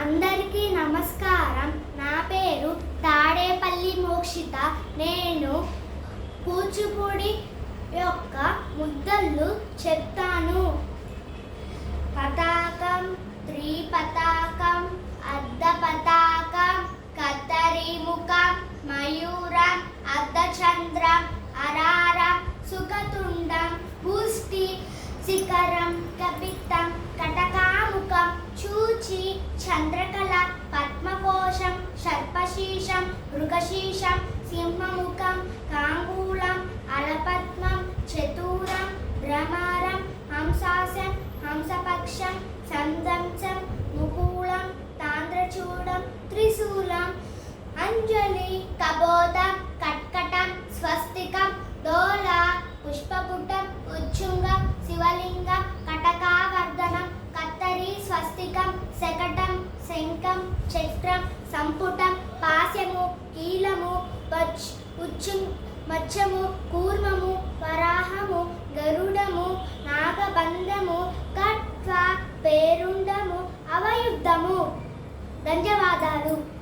అందరికీ నమస్కారం. నా పేరు తాడేపల్లి మోక్షిత. నేను కూచిపూడి యొక్క ముద్దళ్ళు చెప్తాను. పతాకం, త్రిపతాకం, అర్ధ పతాకం, కత్తరిముఖం, మయూరం, అర్ధచంద్రం, అరారం, సుఖతుండం, పుష్టి, శిఖరం, కపిత్తం, కటకాముఖం, చూచి, చంద్రకళ, పద్మకోశం, సర్పశీర్షం, మృగశీర్షం, సింహముఖం, కాంగూలం, అలపద్మం, చతురం, భ్రమరం, హంసాసం, హంసపక్షం, సందంశం, ముకూలం, తాంద్రచూడం, త్రిశూలం, అంజలి, కబోధం, కట్కటం, స్వస్తికం, దోళ, పుష్పపుటం, ఉచ్చుంగం, శివలింగం, కటకావర్ధనం, కత్తరి, స్వస్తికం, శకటం, శంఖం, చక్రం, సంపుటం, పాశము, కీలము, మచ్చము, కూర్మము, వరాహము, గరుడము, నాగబంధము, కట్వ, పేరుండము, అవయుద్ధము. ధన్యవాదాలు.